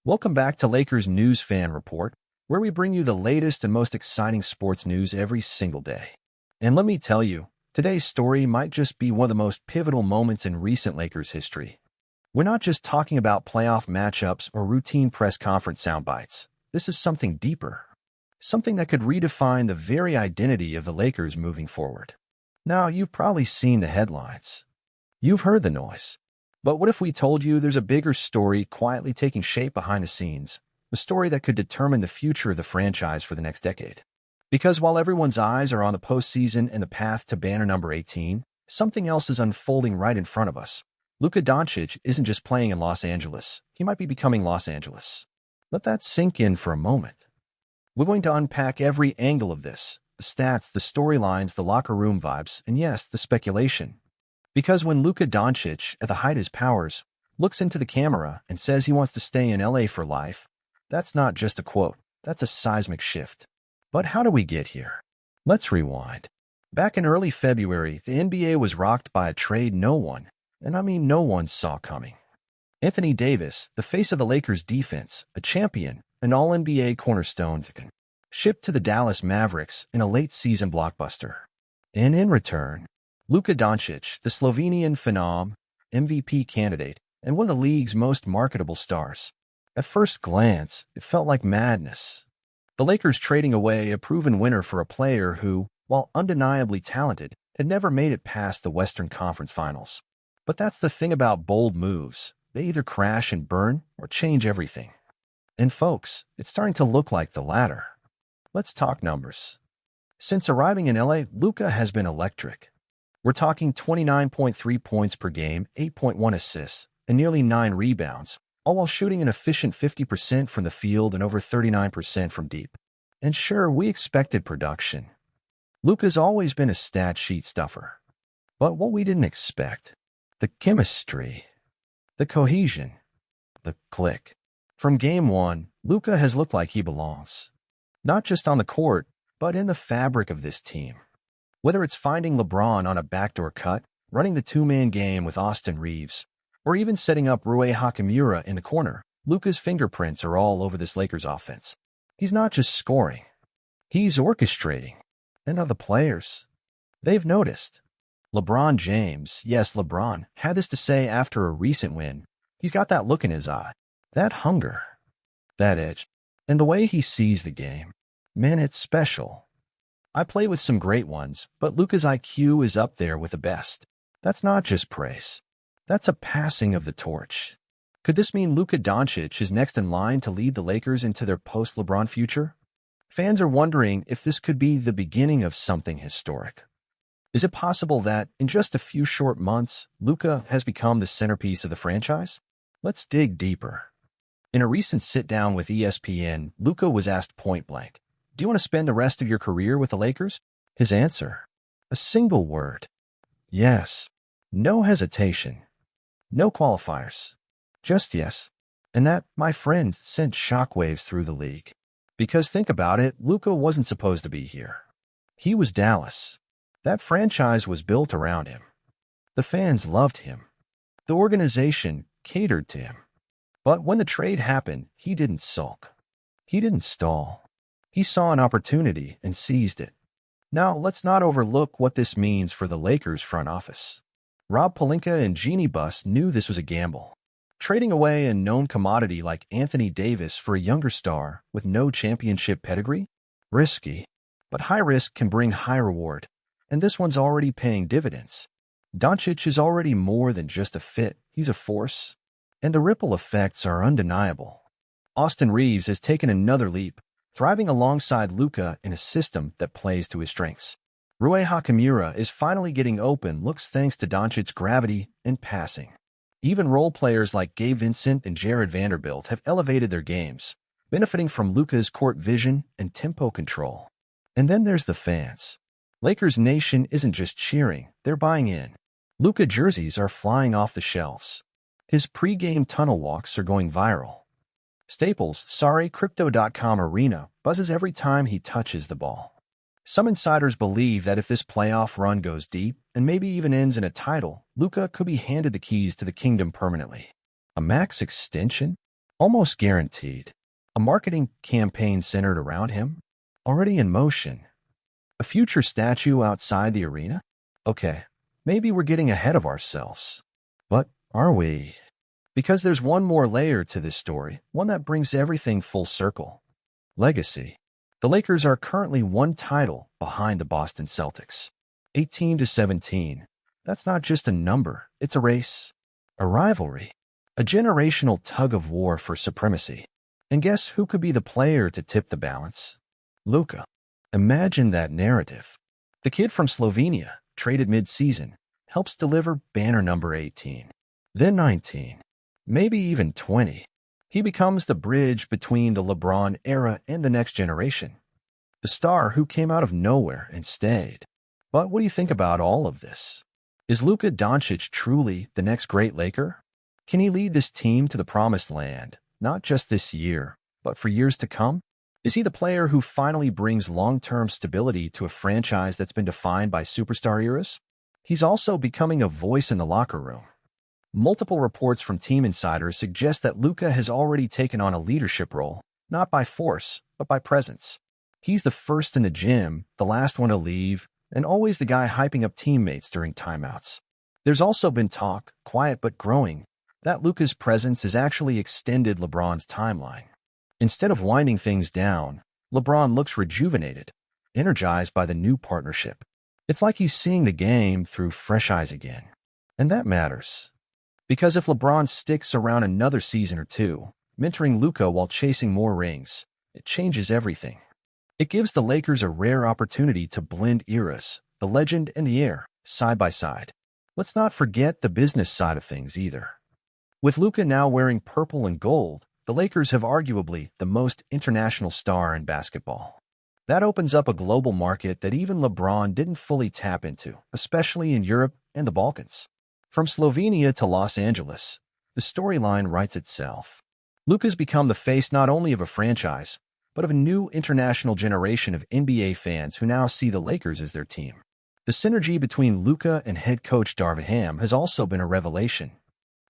Welcome back to Lakers News Fan Report, where we bring you the latest and most exciting sports news every single day. And let me tell you, today's story might just be one of the most pivotal moments in recent Lakers history. We're not just talking about playoff matchups or routine press conference sound bites. This is something deeper, something that could redefine the very identity of the Lakers moving forward. Now, you've probably seen the headlines. You've heard the noise. But what if we told you there's a bigger story quietly taking shape behind the scenes, a story that could determine the future of the franchise for the next decade? Because while everyone's eyes are on the postseason and the path to banner number 18, something else is unfolding right in front of us. Luka Doncic isn't just playing in Los Angeles. He might be becoming Los Angeles. Let that sink in for a moment. We're going to unpack every angle of this, the stats, the storylines, the locker room vibes, and yes, the speculation. Because when Luka Doncic, at the height of his powers, looks into the camera and says he wants to stay in LA for life, that's not just a quote, that's a seismic shift. But how do we get here? Let's rewind. Back in early February, the NBA was rocked by a trade no one, and I mean no one, saw coming. Anthony Davis, the face of the Lakers defense, a champion, an all-NBA cornerstone, shipped to the Dallas Mavericks in a late-season blockbuster. And in return, Luka Doncic, the Slovenian phenom, MVP candidate, and one of the league's most marketable stars. At first glance, it felt like madness. The Lakers trading away a proven winner for a player who, while undeniably talented, had never made it past the Western Conference Finals. But that's the thing about bold moves. They either crash and burn or change everything. And folks, it's starting to look like the latter. Let's talk numbers. Since arriving in LA, Luka has been electric. We're talking 29.3 points per game, 8.1 assists, and nearly 9 rebounds, all while shooting an efficient 50% from the field and over 39% from deep. And sure, we expected production. Luka's always been a stat sheet stuffer. But what we didn't expect, the chemistry, the cohesion, the click. From game one, Luka has looked like he belongs. Not just on the court, but in the fabric of this team. Whether it's finding LeBron on a backdoor cut, running the two-man game with Austin Reeves, or even setting up Rui Hachimura in the corner, Luka's fingerprints are all over this Lakers offense. He's not just scoring. He's orchestrating. And other players, they've noticed. LeBron James, yes, LeBron, had this to say after a recent win. He's got that look in his eye, that hunger, that edge, and the way he sees the game. Man, it's special. I play with some great ones, but Luka's IQ is up there with the best. That's not just praise. That's a passing of the torch. Could this mean Luka Doncic is next in line to lead the Lakers into their post-LeBron future? Fans are wondering if this could be the beginning of something historic. Is it possible that, in just a few short months, Luka has become the centerpiece of the franchise? Let's dig deeper. In a recent sit-down with ESPN, Luka was asked point-blank, "Do you want to spend the rest of your career with the Lakers?" His answer, a single word, yes. No hesitation. No qualifiers. Just yes. And that, my friend, sent shockwaves through the league. Because think about it, Luka wasn't supposed to be here. He was Dallas. That franchise was built around him. The fans loved him. The organization catered to him. But when the trade happened, he didn't sulk. He didn't stall. He saw an opportunity and seized it. Now, let's not overlook what this means for the Lakers front office. Rob Pelinka and Jeannie Buss knew this was a gamble. Trading away a known commodity like Anthony Davis for a younger star with no championship pedigree? Risky. But high risk can bring high reward. And this one's already paying dividends. Doncic is already more than just a fit. He's a force. And the ripple effects are undeniable. Austin Reeves has taken another leap, thriving alongside Luka in a system that plays to his strengths. Rui Hachimura is finally getting open looks thanks to Doncic's gravity and passing. Even role players like Gabe Vincent and Jared Vanderbilt have elevated their games, benefiting from Luka's court vision and tempo control. And then there's the fans. Lakers Nation isn't just cheering, they're buying in. Luka jerseys are flying off the shelves. His pre-game tunnel walks are going viral. Staples' Crypto.com arena buzzes every time he touches the ball. Some insiders believe that if this playoff run goes deep and maybe even ends in a title, Luka could be handed the keys to the kingdom permanently. A max extension? Almost guaranteed. A marketing campaign centered around him? Already in motion. A future statue outside the arena? Okay, maybe we're getting ahead of ourselves. But are we? Because there's one more layer to this story, one that brings everything full circle. Legacy. The Lakers are currently one title behind the Boston Celtics. 18-17. That's not just a number, it's a race, a rivalry, a generational tug-of-war for supremacy. And guess who could be the player to tip the balance? Luka. Imagine that narrative. The kid from Slovenia, traded mid-season, helps deliver banner number 18. Then 19. Maybe even 20. He becomes the bridge between the LeBron era and the next generation. The star who came out of nowhere and stayed. But what do you think about all of this? Is Luka Doncic truly the next great Laker? Can he lead this team to the promised land, not just this year, but for years to come? Is he the player who finally brings long-term stability to a franchise that's been defined by superstar eras? He's also becoming a voice in the locker room. Multiple reports from team insiders suggest that Luka has already taken on a leadership role, not by force, but by presence. He's the first in the gym, the last one to leave, and always the guy hyping up teammates during timeouts. There's also been talk, quiet but growing, that Luka's presence has actually extended LeBron's timeline. Instead of winding things down, LeBron looks rejuvenated, energized by the new partnership. It's like he's seeing the game through fresh eyes again. And that matters. Because if LeBron sticks around another season or two, mentoring Luka while chasing more rings, it changes everything. It gives the Lakers a rare opportunity to blend eras, the legend and the heir, side by side. Let's not forget the business side of things either. With Luka now wearing purple and gold, the Lakers have arguably the most international star in basketball. That opens up a global market that even LeBron didn't fully tap into, especially in Europe and the Balkans. From Slovenia to Los Angeles, the storyline writes itself. Luka's become the face not only of a franchise, but of a new international generation of NBA fans who now see the Lakers as their team. The synergy between Luka and head coach Darvin Ham has also been a revelation.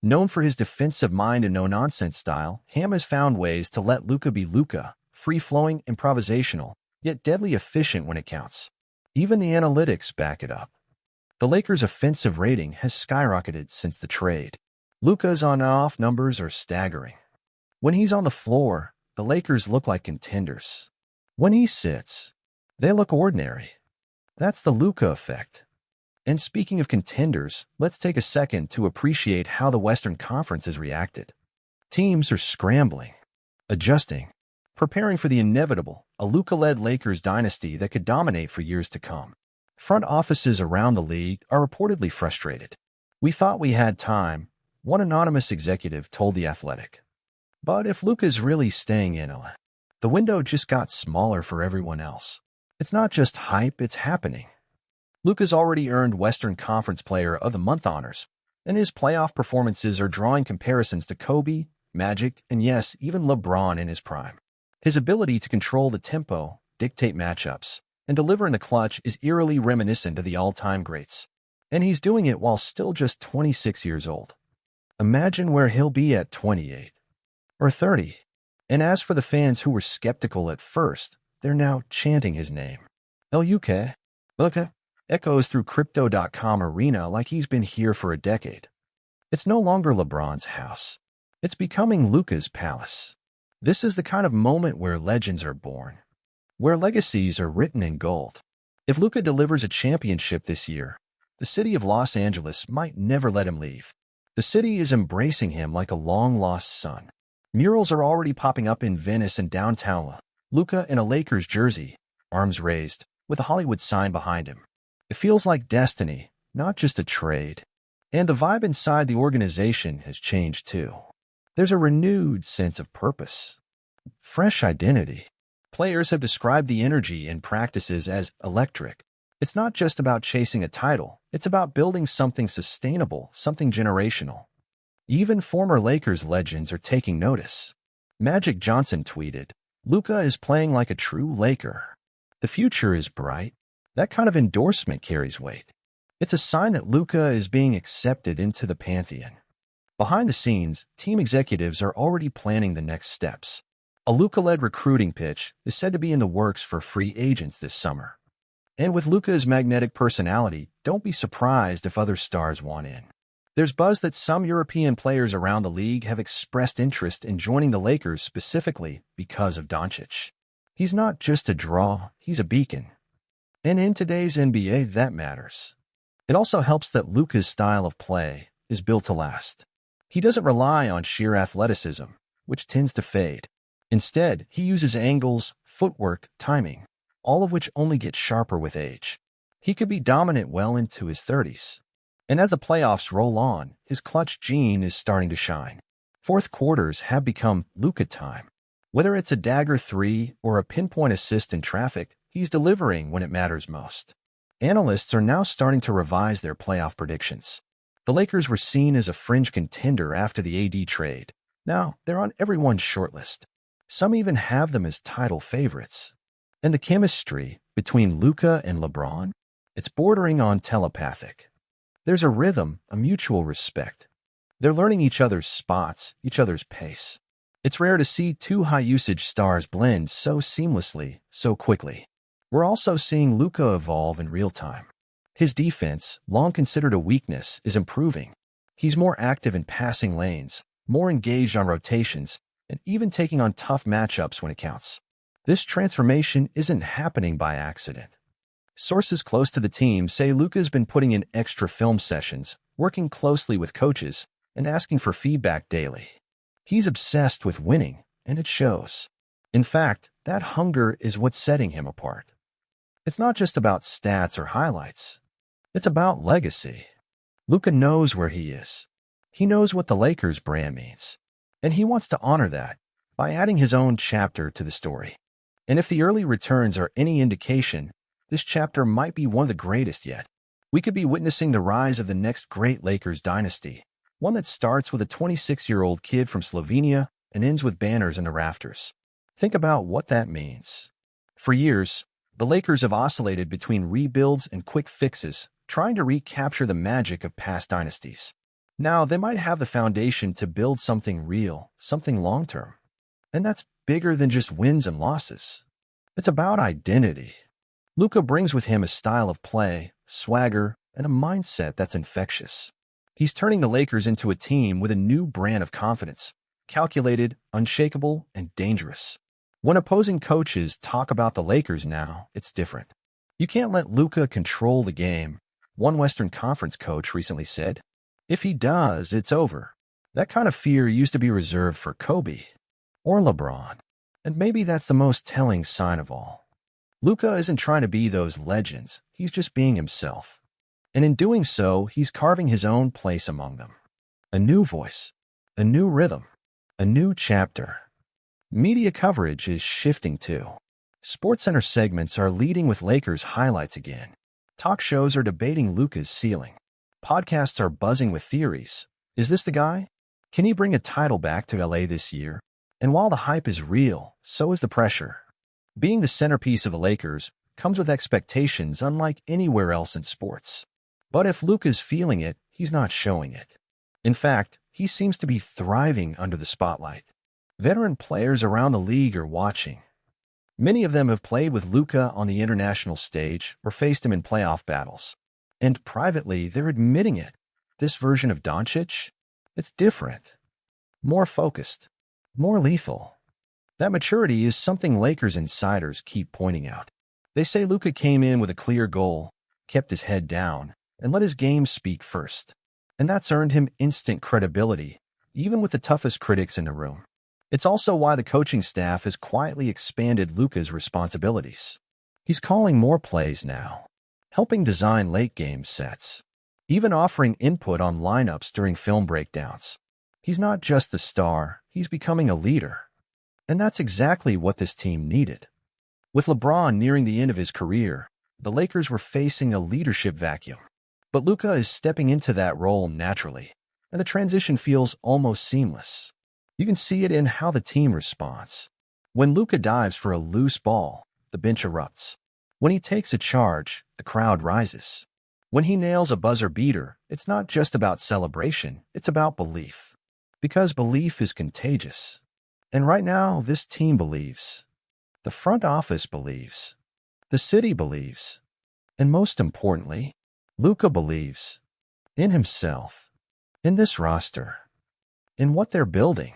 Known for his defensive mind and no-nonsense style, Ham has found ways to let Luka be Luka, free-flowing, improvisational, yet deadly efficient when it counts. Even the analytics back it up. The Lakers' offensive rating has skyrocketed since the trade. Luka's on-off numbers are staggering. When he's on the floor, the Lakers look like contenders. When he sits, they look ordinary. That's the Luka effect. And speaking of contenders, let's take a second to appreciate how the Western Conference has reacted. Teams are scrambling, adjusting, preparing for the inevitable, a Luka-led Lakers dynasty that could dominate for years to come. Front offices around the league are reportedly frustrated. We thought we had time, one anonymous executive told The Athletic. But if Luka's really staying in LA, the window just got smaller for everyone else. It's not just hype, it's happening. Luka's already earned Western Conference Player of the Month honors, and his playoff performances are drawing comparisons to Kobe, Magic, and yes, even LeBron in his prime. His ability to control the tempo, dictate matchups, and deliver in the clutch is eerily reminiscent of the all-time greats. And he's doing it while still just 26 years old. Imagine where he'll be at 28 or 30. And as for the fans who were skeptical at first, they're now chanting his name. Luka echoes through Crypto.com arena like he's been here for a decade. It's no longer LeBron's house. It's becoming Luka's palace. This is the kind of moment where legends are born, where legacies are written in gold. If Luka delivers a championship this year, the city of Los Angeles might never let him leave. The city is embracing him like a long-lost son. Murals are already popping up in Venice and downtown. Luka in a Lakers jersey, arms raised, with a Hollywood sign behind him. It feels like destiny, not just a trade. And the vibe inside the organization has changed too. There's a renewed sense of purpose, fresh identity. Players have described the energy in practices as electric. It's not just about chasing a title. It's about building something sustainable, something generational. Even former Lakers legends are taking notice. Magic Johnson tweeted, "Luka is playing like a true Laker. The future is bright." That kind of endorsement carries weight. It's a sign that Luka is being accepted into the pantheon. Behind the scenes, team executives are already planning the next steps. A Luka-led recruiting pitch is said to be in the works for free agents this summer. And with Luka's magnetic personality, don't be surprised if other stars want in. There's buzz that some European players around the league have expressed interest in joining the Lakers specifically because of Doncic. He's not just a draw, he's a beacon. And in today's NBA, that matters. It also helps that Luka's style of play is built to last. He doesn't rely on sheer athleticism, which tends to fade. Instead, he uses angles, footwork, timing, all of which only get sharper with age. He could be dominant well into his 30s. And as the playoffs roll on, his clutch gene is starting to shine. Fourth quarters have become Luka time. Whether it's a dagger three or a pinpoint assist in traffic, he's delivering when it matters most. Analysts are now starting to revise their playoff predictions. The Lakers were seen as a fringe contender after the AD trade. Now, they're on everyone's shortlist. Some even have them as title favorites. And the chemistry between Luka and LeBron? It's bordering on telepathic. There's a rhythm, a mutual respect. They're learning each other's spots, each other's pace. It's rare to see two high-usage stars blend so seamlessly, so quickly. We're also seeing Luka evolve in real time. His defense, long considered a weakness, is improving. He's more active in passing lanes, more engaged on rotations, and even taking on tough matchups when it counts. This transformation isn't happening by accident. Sources close to the team say Luka's been putting in extra film sessions, working closely with coaches, and asking for feedback daily. He's obsessed with winning, and it shows. In fact, that hunger is what's setting him apart. It's not just about stats or highlights. It's about legacy. Luka knows where he is. He knows what the Lakers brand means. And he wants to honor that by adding his own chapter to the story. And if the early returns are any indication, this chapter might be one of the greatest yet. We could be witnessing the rise of the next great Lakers dynasty, one that starts with a 26-year-old kid from Slovenia and ends with banners in the rafters. Think about what that means. For years, the Lakers have oscillated between rebuilds and quick fixes, trying to recapture the magic of past dynasties. Now, they might have the foundation to build something real, something long-term. And that's bigger than just wins and losses. It's about identity. Luka brings with him a style of play, swagger, and a mindset that's infectious. He's turning the Lakers into a team with a new brand of confidence, calculated, unshakable, and dangerous. When opposing coaches talk about the Lakers now, it's different. You can't let Luka control the game, one Western Conference coach recently said. If he does, it's over. That kind of fear used to be reserved for Kobe or LeBron. And maybe that's the most telling sign of all. Luka isn't trying to be those legends. He's just being himself. And in doing so, he's carving his own place among them. A new voice, a new rhythm, a new chapter. Media coverage is shifting too. SportsCenter segments are leading with Lakers highlights again. Talk shows are debating Luka's ceiling. Podcasts are buzzing with theories. Is this the guy? Can he bring a title back to LA this year? And while the hype is real, so is the pressure. Being the centerpiece of the Lakers comes with expectations unlike anywhere else in sports. But if Luka's feeling it, he's not showing it. In fact, he seems to be thriving under the spotlight. Veteran players around the league are watching. Many of them have played with Luka on the international stage or faced him in playoff battles. And privately, they're admitting it. This version of Doncic, it's different. More focused. More lethal. That maturity is something Lakers insiders keep pointing out. They say Luka came in with a clear goal, kept his head down, and let his game speak first. And that's earned him instant credibility, even with the toughest critics in the room. It's also why the coaching staff has quietly expanded Luka's responsibilities. He's calling more plays now, helping design late-game sets, even offering input on lineups during film breakdowns. He's not just the star, he's becoming a leader. And that's exactly what this team needed. With LeBron nearing the end of his career, the Lakers were facing a leadership vacuum. But Luka is stepping into that role naturally, and the transition feels almost seamless. You can see it in how the team responds. When Luka dives for a loose ball, the bench erupts. When he takes a charge, the crowd rises. When he nails a buzzer beater, it's not just about celebration, it's about belief. Because belief is contagious. And right now, this team believes. The front office believes. The city believes. And most importantly, Luka believes. In himself. In this roster. In what they're building.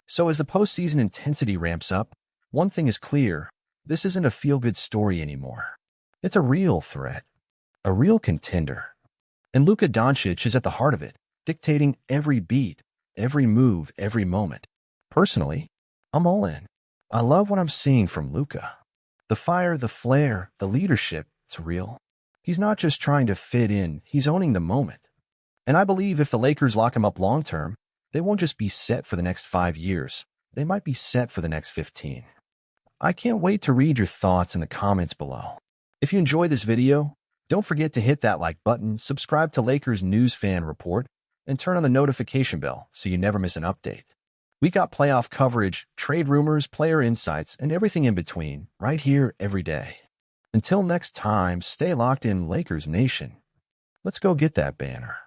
So as the postseason intensity ramps up, one thing is clear. This isn't a feel-good story anymore. It's a real threat. A real contender. And Luka Doncic is at the heart of it, dictating every beat, every move, every moment. Personally, I'm all in. I love what I'm seeing from Luka. The fire, the flair, the leadership, it's real. He's not just trying to fit in, he's owning the moment. And I believe if the Lakers lock him up long-term, they won't just be set for the next 5 years. They might be set for the next 15. I can't wait to read your thoughts in the comments below. If you enjoyed this video, don't forget to hit that like button, subscribe to Lakers News Fan Report, and turn on the notification bell so you never miss an update. We got playoff coverage, trade rumors, player insights, and everything in between right here every day. Until next time, stay locked in Lakers Nation. Let's go get that banner.